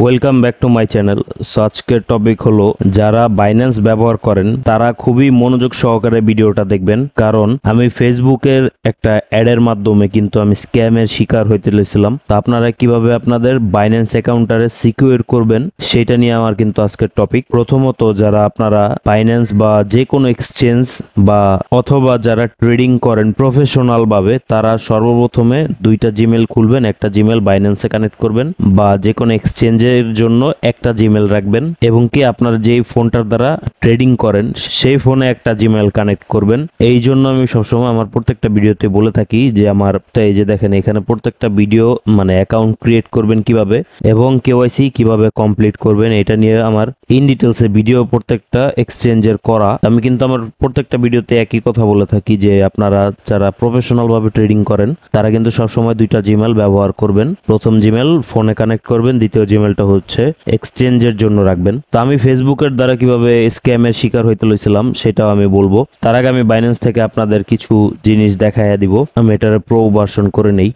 Welcome back to my channel. So আজকের topic হলো যারা বাইন্যান্স ব্যবহার করেন তারা খুবই মনোযোগ সহকারে ভিডিওটা দেখবেন, কারণ আমি ফেসবুকের একটা অ্যাডের মাধ্যমে কিন্তু আমি স্ক্যামের শিকার হইতে লেছিলাম। তো আপনারা কিভাবে আপনাদের বাইন্যান্স অ্যাকাউন্টারে সিকিউর করবেন সেটা নিয়ে আমার কিন্তু আজকের টপিক। প্রথমত, যারা আপনারা বাইন্যান্স বা যে কোনো এক্সচেঞ্জ বা অথবা যারা ট্রেডিং করেন প্রফেশনাল ভাবে, তারা সর্বপ্রথমে দুইটা জিমেল খুলবেন। একটা জিমেল বাইন্যান্সে কানেক্ট করবেন বা যে কোনো এক্সচেঞ্জের জন্য একটা জিমেল রাখবেন, এবং কি আপনার যেই ফোনটার দ্বারা ট্রেডিং করেন সেই ফোনে একটা জিমেল কানেক্ট করবেন। এই জন্য আমি সবসময় আমার প্রত্যেকটা ভিডিওতে বলে থাকি যে আমার এই যে দেখেন এখানে প্রত্যেকটা ভিডিও মানে অ্যাকাউন্ট ক্রিয়েট করবেন কিভাবে এবং কেওয়াইসি কিভাবে কমপ্লিট করবেন এটা নিয়ে আমার ইন ডিটেলসে ভিডিও প্রত্যেকটা এক্সচেঞ্জের করা। আমি কিন্তু আমার প্রত্যেকটা ভিডিওতে একই কথা বলে থাকি যে আপনারা যারা প্রফেশনাল ভাবে ট্রেডিং করেন তারা কিন্তু সবসময় দুইটা জিমেল ব্যবহার করবেন। প্রথম জিমেল ফোনে কানেক্ট করবেন, দ্বিতীয় জিমেলটা হচ্ছে এক্সচেঞ্জের জন্য রাখবেন। তো আমি ফেসবুকের দ্বারা কিভাবে স্ক্যামের শিকার হইতে লইছিলাম সেটাও আমি বলবো। তার আগে আমি বাইন্যান্স থেকে আপনাদের কিছু জিনিস দেখাইয়া দিব। আমি এটার প্রো ভার্সন করে নেই।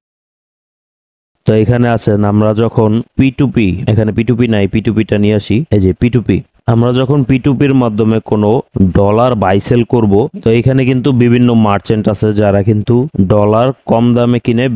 তো এখানে আছেন, আমরা যখন পি2পি, এখানে পি2পি নাই, পি2পিটা নিয়ে আসি। এই যে পি2পি, আমরা যখন পি2পির মাধ্যমে কোনো ডলার বাই সেল করব, তো এখানে কিন্তু বিভিন্ন মার্চেন্ট আছে যারা কিন্তু ডলার কম দামে কিনে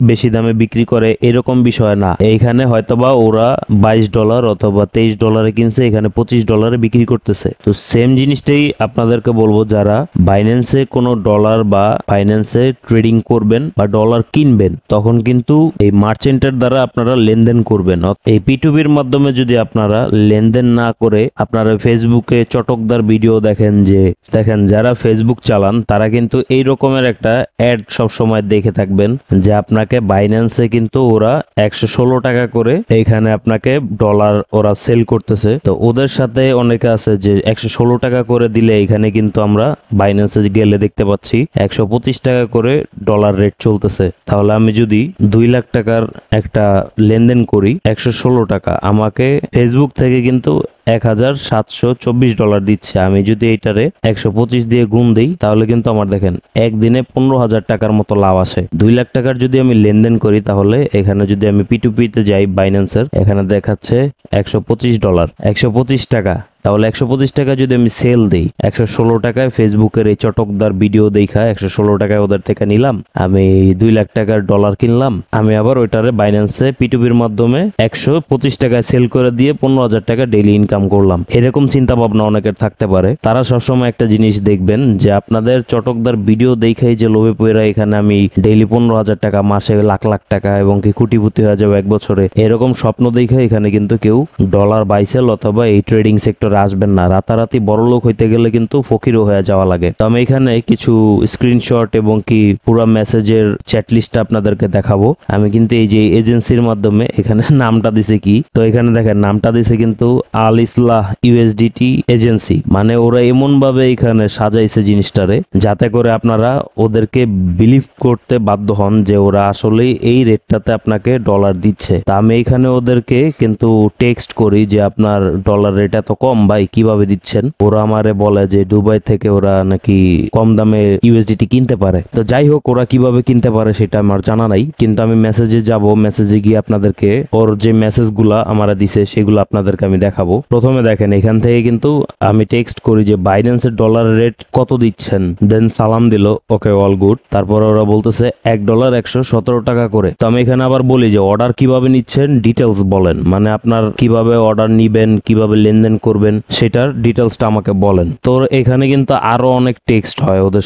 বেশি দামে বিক্রি করে, এরকম বিষয় না। এইখানে হয়তোবা ওরা $22 অথবা $23 কিনছে, এখানে $25 বিক্রি করতেছে। তো সেম জিনিসটাই আপনাদেরকে বলবো, যারা বাইন্যান্সে কোনো ডলার বা বাইন্যান্সে ট্রেডিং করবেন বা ডলার কিনবেন, তখন কিন্তু এই মার্চেন্টের দ্বারা আপনারা লেনদেন করবেন। এই পি2পির মাধ্যমে যদি আপনারা লেনদেন না করে আপনারা ফেসবুকে চটকদার ভিডিও দেখেন, যে দেখেন যারা ফেসবুক চালান তারা কিন্তু এই রকমের একটা অ্যাড সব সময় দেখে থাকবেন যে আপনাকে বাইন্যান্সে কিন্তু ওরা 116 টাকা করে এইখানে আপনাকে ডলার ওরা সেল করতেছে। তো ওদের সাথে অনেকে আছে যে 116 টাকা করে দিলে এখানে কিন্তু আমরা বাইন্যান্সে গেলে দেখতে পাচ্ছি 125 টাকা করে ডলার রেট চলতেছে। তাহলে আমি যদি 2 লাখ টাকার একটা লেনদেন করি 116 টাকা, আমাকে ফেসবুক থেকে কিন্তু $1724 দিচ্ছে। আমি যদি এইটারে 125 দিয়ে গুণ দিই তাহলে কিন্তু আমার দেখেন একদিনে 15,000 টাকার মতো লাভ আসে। 2 লাখ টাকার যদি আমি লেনদেন করি তাহলে এখানে যদি আমি পি2পিতে যাই বাইন্যান্সের, এখানে দেখাচ্ছে $125, 125 টাকা। তাহলে 125 টাকা যদি আমি সেল দিই, 116 টাকায় ফেসবুকের এই চটকদার ভিডিও দেখা 116 টাকায় ওদের থেকে নিলাম, আমি 2 লাখ টাকার ডলার কিনলাম। আমি আবার ওইটারে বাইন্যান্সে পি2পির মাধ্যমে 125 টাকায় সেল করে দিয়ে 15,000 টাকা ডেইলি ইনকাম করলাম। এরকম চিন্তা ভাবনা অনেকের থাকতে পারে। তারা সবসময় একটা জিনিস দেখবেন যে আপনাদের চটকদার ভিডিও দেখাই যে লোভে পড়ে এখানে আমি ডেইলি 15,000 টাকা, মাসে লাখ লাখ টাকা এবং কি কোটিপতি হয়ে যাবে এক বছরে, এরকম স্বপ্ন দেখে এখানে কিন্তু কেউ ডলার বাইসেল অথবা এই ট্রেডিং সেক্টর আসবেন না। রাতারাতি বড় লোক হইতে গেলে কিন্তু ফকিরও হয়ে যাওয়া লাগে। তো আমি এখানে কিছু স্ক্রিনশট এবং কি পুরো মেসেজের চ্যাট লিস্টটা আপনাদেরকে দেখাবো। আমি কিন্তু এই যে এজেন্সির মাধ্যমে এখানে নামটা দিছে কি, তো এখানে দেখেন নামটা দিছে কিন্তু আল ইসলাহ ইউএসডিটি এজেন্সি। মানে ওরা এমন ভাবে এখানে সাজাইছে জিনিসটারে যাতে করে আপনারা ওদেরকে বিলিভ করতে বাধ্য হন যে ওরা আসলে এই রেটটাতে আপনাকে ডলার দিচ্ছে। তা আমি এখানে ওদেরকে কিন্তু টেক্সট করি যে আপনার ডলার রেট এত কম ভাই, কিভাবে দিচ্ছেন? ওরা আমারে বলে যে দুবাই থেকে ওরা নাকি কম দামে ইউএসডিটি কিনতে পারে। তো যাই হোক, ওরা কিভাবে কিনতে পারে সেটা আমার জানা নাই, কিন্তু আমি মেসেজে যাব, মেসেজে গিয়ে আপনাদেরকে ওর যে মেসেজগুলা আমারা দিছে সেগুলো আপনাদেরকে আমি দেখাবো। প্রথমে দেখেন এখান থেকে কিন্তু আমি টেক্সট করি যে বাইন্যান্সের ডলার রেট কত দিচ্ছেন, দেন সালাম দিল, ওকে অল গুড। তারপর ওরা বলতেছে $1 117 টাকা করে। তো আমি এখানে আবার বলি যে অর্ডার কিভাবে নিচ্ছেন ডিটেলস বলেন, মানে আপনার কিভাবে অর্ডার নিবেন, কিভাবে লেনদেন করবেন সেটার ডিটেলসটা আমাকে বলেন। তো এখানে কিন্তু আরো অনেক টেক্সট হয় ওদের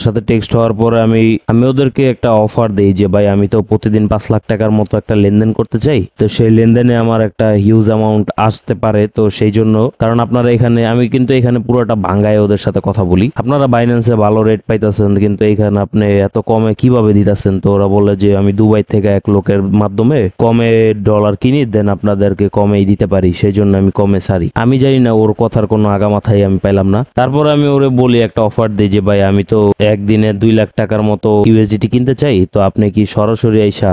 সাথে টেক্সট হওয়ার পরে আমি ওদেরকে একটা অফার দেই যে ভাই আমি তো প্রতিদিন 5 লাখ টাকার মতো একটা লেনদেন করতে চাই, তো সেই লেনদেনে আমার একটা হিউজ অ্যামাউন্ট আসতে পারে। তো সেই জন্য, কারণ আপনারা এখানে, আমি কিন্তু এখানে পুরোটা ভাঙ্গায় ওদের সাথে কথা বলি, আপনারা বাইন্যান্সে ভালো রেট পাইতেছেন কিন্তু এখানে আপনি এত কমে কিভাবে দিতেছেন? তো ওরা বলে যে আমি দুবাই থেকে এক লোকের মাধ্যমে কমে ডলার কিনি, দেন আপনাদেরকে কমেই দিতে পারি, সেই জন্য আমি কমে সারি। আমি জানি না, ওর কথার কোনো আগামাথাই আমি পাইলাম না। তারপর আমি ওরে বলি, একটা অফার দিই যে ভাই আমি তো একদিনে 2 লাখ টাকার মতো ইউএসডিটি কিনতে চাই, তো আপনি কি সরাসরি আইসা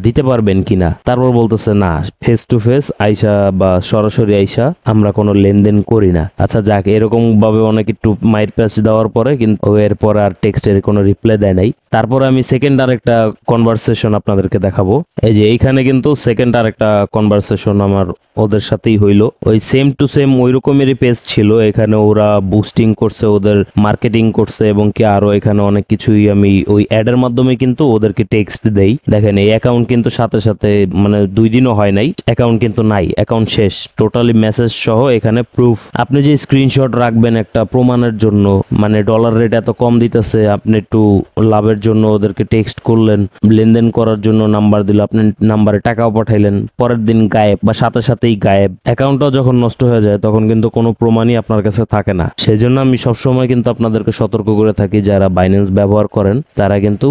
দিতে পারবেন কিনা। তারপর বলতেছে না, ফেস টু ফেস আইসা বা সরাসরি আইসা আমরা কোনো লেনদেন করি না। আচ্ছা যাক, এরকম ভাবে অনেক একটু মাইর প্যাচ দেওয়ার পরে কিন্তু এরপর আর টেক্সটের কোনো রিপ্লাই দেয় নাই। তারপর আমি সেকেন্ড আরেকটা কনভারসেশন আপনাদেরকে দেখাবো। এই যে এইখানে কিন্তু সেকেন্ড আরেকটা কনভারসেশন আমার ওদের সাথেই হইলো। ওই সেম টু সেম ওই রকমেরই পেজ ছিল। এখানে ওরা বুস্টিং করছে, ওদের মার্কেটিং করছে, এবং কি আরো এখানে অনেক কিছুই আমি ওই অ্যাডের মাধ্যমে কিন্তু ওদেরকে টেক্সট দেই। দেখেন এই অ্যাকাউন্ট কিন্তু সাথে সাথে মানে 2 দিনও হয় নাই, অ্যাকাউন্ট কিন্তু নাই, অ্যাকাউন্ট শেষ, টোটালি মেসেজ সহ এখানে প্রুফ। আপনি যে স্ক্রিনশট রাখবেন একটা প্রমাণের জন্য, মানে ডলার রেট এত কম দিতেছে, আপনি একটু লাভের জন্য ওদেরকে টেক্সট করলেন, লেনদেন করার জন্য নাম্বার দিল, আপনি নাম্বারে টাকাও পাঠাইলেন, পরের দিন গায়েব বা সাথে সাথেই গায়েব। অ্যাকাউন্টটাও যখন নষ্ট হয়ে যায় তখন কিন্তু কোনো প্রমাণই আপনার কাছে থাকে না। সেই জন্য আমি সবসময় কিন্তু আপনাদেরকে সতর্ক করে থাকি, যারা বাইন্যান্স ব্যবহার করেন তারা কিন্তু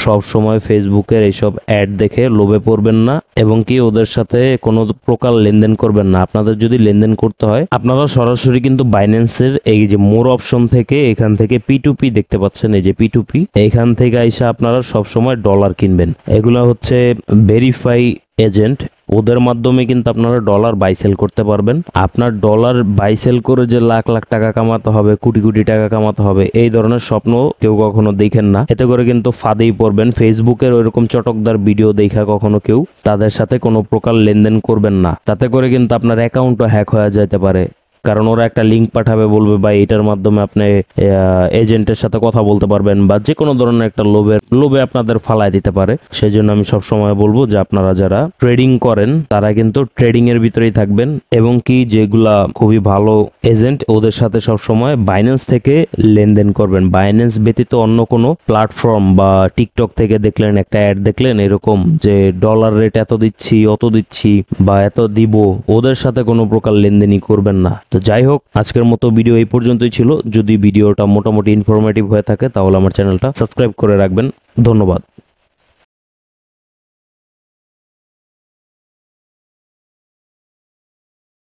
সব সময় ফেসবুকের এইসব অ্যাড দেখে লোভে পড়বেন না, এবং কি ওদের সাথে কোনো প্রকার লেনদেন করবেন না। আপনাদের যদি লেনদেন করতে হয় আপনারা সরাসরি কিন্তু বাইন্যান্সের এই যে মোর অপশন থেকে, এখান থেকে P2P দেখতে পাচ্ছেন, এই যে P2P, এইখান থেকে আইসা আপনারা সব সময় ডলার কিনবেন। এগুলা হচ্ছে ভেরিফাই এজেন্ট, ওদের মাধ্যমে কিন্তু আপনারা ডলার বাই সেল করতে পারবেন। আপনার ডলার বাই সেল করে যে লাখ লাখ টাকা কামাতে হবে, কোটি কোটি টাকা কামাতে হবে, এই ধরনের স্বপ্ন কেউ কখনো দেখেন না। এতে করে কিন্তু ফাঁদেই পড়বেন। ফেসবুকের ওইরকম চটকদার ভিডিও দেখা কখনো কেউ তাদের সাথে কোনো প্রকার লেনদেন করবেন না। তাতে করে কিন্তু আপনার অ্যাকাউন্টও হ্যাক হয়ে যেতে পারে। কারণ ওরা একটা লিঙ্ক পাঠাবে, বলবে ভাই এটার মাধ্যমে আপনি এজেন্টের সাথে কথা বলতে পারবেন, বা যে কোনো ধরনের একটা লোভে আপনাদের ফালায় দিতে পারে। সেই জন্য আমি সব সময় বলবো যে আপনারা যারা ট্রেডিং করেন তারা কিন্তু ট্রেডিং এর ভিতরেই থাকবেন, এবং কি যেগুলা খুবই ভালো এজেন্ট ওদের সাথে সব সময় বাইন্যান্স থেকে লেনদেন করবেন। বাইন্যান্স ব্যতীত অন্য কোনো প্ল্যাটফর্ম বা টিকটক থেকে দেখলেন একটা অ্যাড দেখলেন এরকম যে ডলার রেট এত দিচ্ছি, অত দিচ্ছি বা এত দিব, ওদের সাথে কোনো প্রকার লেনদেনই করবেন না। তো যাই হোক, আজকের মতো ভিডিও এই পর্যন্তই ছিল। যদি ভিডিওটা মোটামুটি ইনফরমেটিভ হয়ে থাকে তাহলে আমার চ্যানেলটা সাবস্ক্রাইব করে রাখবেন। ধন্যবাদ।